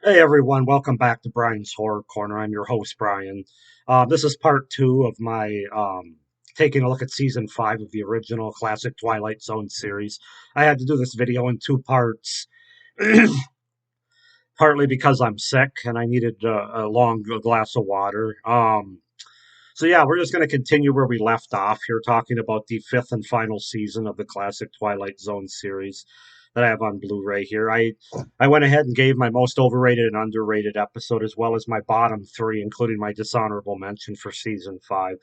Hey everyone, welcome back to Brian's Horror Corner. I'm your host, Brian. This is part two of my taking a look at season five of the original classic Twilight Zone series. I had to do this video in two parts, partly because I'm sick and I needed a long glass of water. So yeah, we're just going to continue where we left off here, talking about the fifth and final season of the classic Twilight Zone series that I have on Blu-ray here. I went ahead and gave my most overrated and underrated episode, as well as my bottom three, including my dishonorable mention for season five.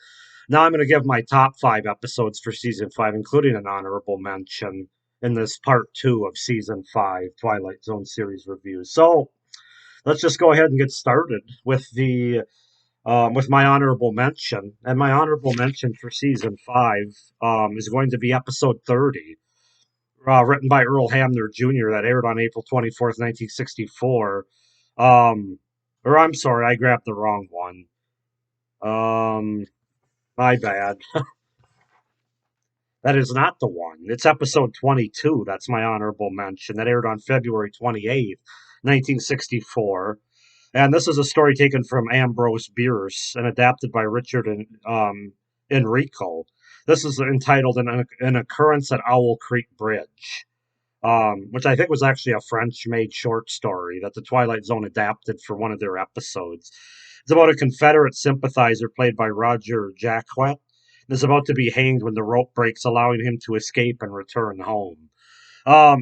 Now I'm going to give my top five episodes for season five, including an honorable mention in this part two of season five Twilight Zone series review. So let's just go ahead and get started with my honorable mention. And my honorable mention for season five is going to be episode 30, written by Earl Hamner Jr., that aired on April 24th, 1964. Or I'm sorry, I grabbed the wrong one. My bad. That is not the one. It's episode 22. That's my honorable mention. That aired on February 28th, 1964. And this is a story taken from Ambrose Bierce and adapted by Richard and Enrico. This is entitled An Occurrence at Owl Creek Bridge, which I think was actually a French-made short story that the Twilight Zone adapted for one of their episodes. It's about a Confederate sympathizer played by Roger Jacquet is about to be hanged when the rope breaks, allowing him to escape and return home.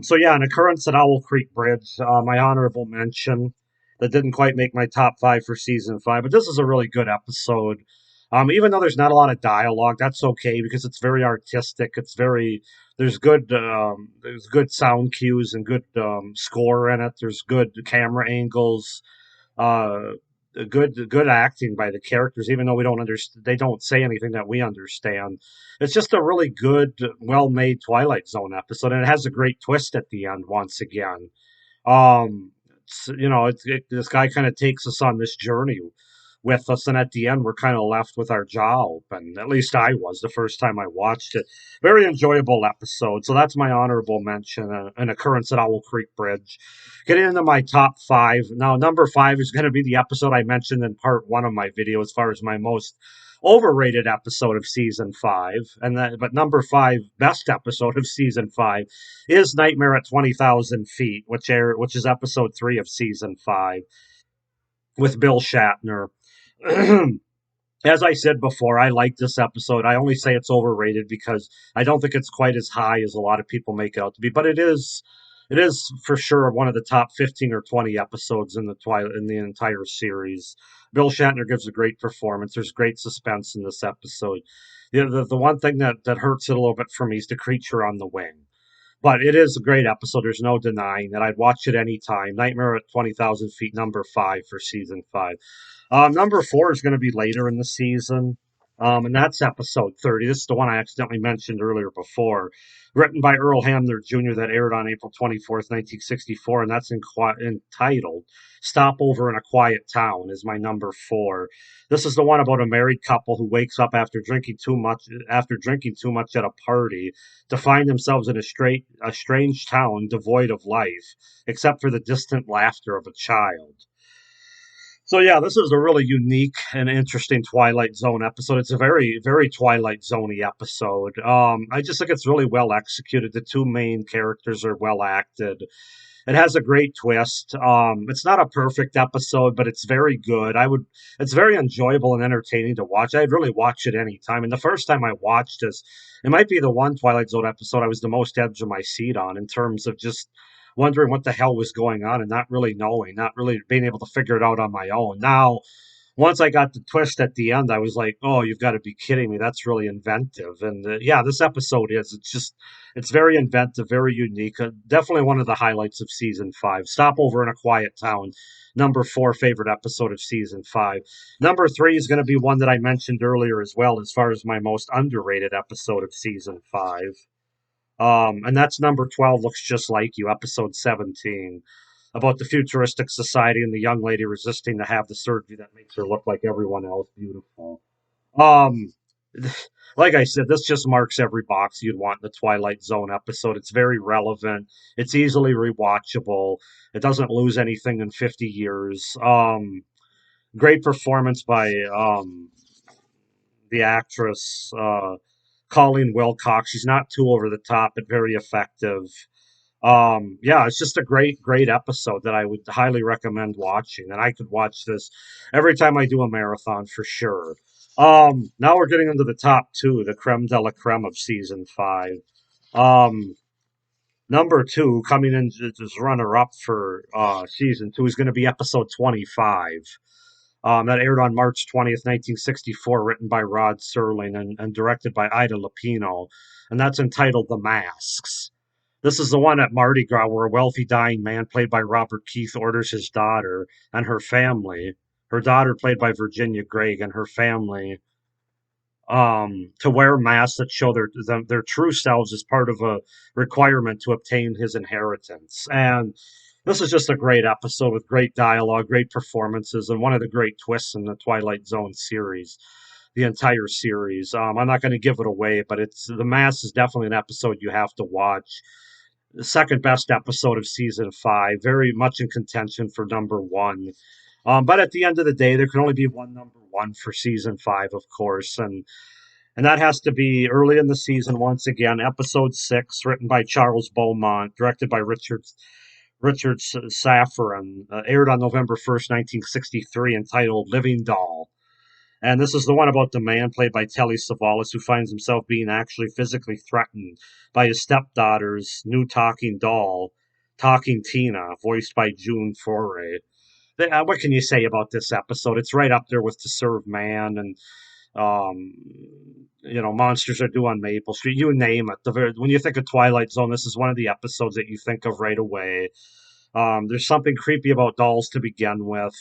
So yeah, An Occurrence at Owl Creek Bridge, my honorable mention that didn't quite make my top five for season five, but this is a really good episode. Even though there's not a lot of dialogue, that's okay because it's very artistic. There's good sound cues and good score in it. There's good camera angles. Uh, good acting by the characters, even though we don't understand. They don't say anything that we understand. It's just a really good, well-made Twilight Zone episode, and it has a great twist at the end once again. This guy kind of takes us on this journey with us, and at the end, we're kind of left with our jaw open. At least I was the first time I watched it. Very enjoyable episode. So that's my honorable mention, An Occurrence at Owl Creek Bridge. Getting into my top five. Now, number five is going to be the episode I mentioned in part one of my video as far as my most overrated episode of season five. But number five, best episode of season five, is Nightmare at 20,000 Feet, which is episode three of season five with Bill Shatner. As I said before, I like this episode. I only say it's overrated because I don't think it's quite as high as a lot of people make it out to be, but it is for sure one of the top 15 or 20 episodes in the entire series. Bill Shatner gives a great performance. There's great suspense in this episode. The one thing that hurts it a little bit for me is the creature on the wing. But it is a great episode. There's no denying that. I'd watch it anytime. Nightmare at 20,000 Feet, number five for season five. Number four is going to be later in the season, and that's episode 30. This is the one I accidentally mentioned earlier before. Written by Earl Hamner Jr., that aired on April 24th, 1964, and that's entitled Stopover in a Quiet Town, is my number four. This is the one about a married couple who wakes up after drinking too much at a party to find themselves in a strange town devoid of life, except for the distant laughter of a child. So yeah, this is a really unique and interesting Twilight Zone episode. It's a very, very Twilight Zoney episode. I just think it's really well executed. The two main characters are well acted. It has a great twist. It's not a perfect episode, but it's very good. It's very enjoyable and entertaining to watch. I'd really watch it anytime. And the first time I watched this, it might be the one Twilight Zone episode I was the most edge of my seat on in terms of just wondering what the hell was going on and not really knowing, not really being able to figure it out on my own. Now, once I got the twist at the end, I was like, "Oh, you've got to be kidding me! That's really inventive." And yeah, this episode is. It's very inventive, very unique. Definitely one of the highlights of season five. Stopover in a Quiet Town, number four favorite episode of season five. Number three is going to be one that I mentioned earlier as well, as far as my most underrated episode of season five. And that's number 12, Looks Just Like You, episode 17, about the futuristic society and the young lady resisting to have the surgery that makes her look like everyone else, beautiful. Um, like I said, this just marks every box you'd want in the Twilight Zone episode. It's very relevant. It's easily rewatchable. It doesn't lose anything in 50 years. Great performance by the actress Colleen Wilcox. She's not too over the top, but very effective. Yeah, it's just a great episode that I would highly recommend watching, and I could watch this every time I do a marathon for sure. Now we're getting into the top two, the creme de la creme of season five. Um, Number two, coming in as runner up for season two, is going to be episode 25. That aired on March 20th, 1964, written by Rod Serling and directed by Ida Lupino, and that's entitled The Masks. This is the one at Mardi Gras where a wealthy dying man, played by Robert Keith, orders his daughter and her daughter, played by Virginia Gregg, and her family, to wear masks that show their true selves as part of a requirement to obtain his inheritance. And this is just a great episode with great dialogue, great performances, and one of the great twists in the Twilight Zone series, the entire series. I'm not going to give it away, but it's The Mask is definitely an episode you have to watch. The second best episode of season five, very much in contention for number one. But at the end of the day, there can only be one number one for season five, of course, and that has to be early in the season once again. Episode six, written by Charles Beaumont, directed by Richard Safran, aired on November 1st, 1963, entitled "Living Doll." And this is the one about the man, played by Telly Savalas, who finds himself being actually physically threatened by his stepdaughter's new talking doll, Talking Tina, voiced by June Foray. What can you say about this episode? It's right up there with To Serve Man and um, Monsters Are Due on Maple Street. You name it. When you think of Twilight Zone, this is one of the episodes that you think of right away. There's something creepy about dolls to begin with.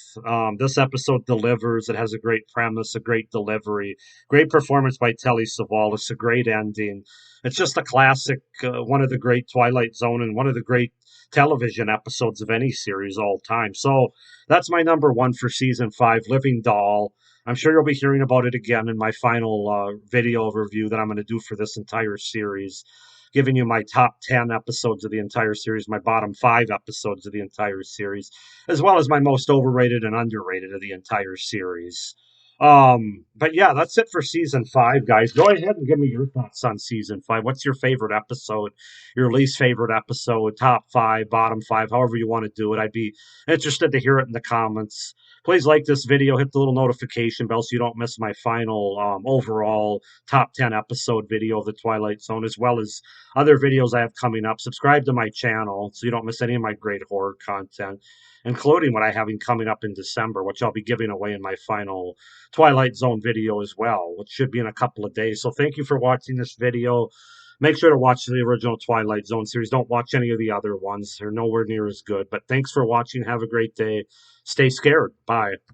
This episode delivers. It has a great premise, a great delivery, great performance by Telly Savalas, a great ending. It's just a classic, one of the great Twilight Zone and one of the great television episodes of any series all time. So that's my number one for season five, Living Doll. I'm sure you'll be hearing about it again in my final video review that I'm going to do for this entire series, giving you my top 10 episodes of the entire series, my bottom five episodes of the entire series, as well as my most overrated and underrated of the entire series. But yeah, that's it for season five, guys. Go ahead and give me your thoughts on season five. What's your favorite episode, your least favorite episode, top five, bottom five, however you want to do it? I'd be interested to hear it in the comments. Please like this video, hit the little notification bell so you don't miss my final overall top 10 episode video of the Twilight Zone, as well as other videos I have coming up. Subscribe to my channel so you don't miss any of my great horror content, including what I have coming up in December, which I'll be giving away in my final Twilight Zone video as well, which should be in a couple of days. So thank you for watching this video. Make sure to watch the original Twilight Zone series. Don't watch any of the other ones. They're nowhere near as good. But thanks for watching. Have a great day. Stay scared. Bye.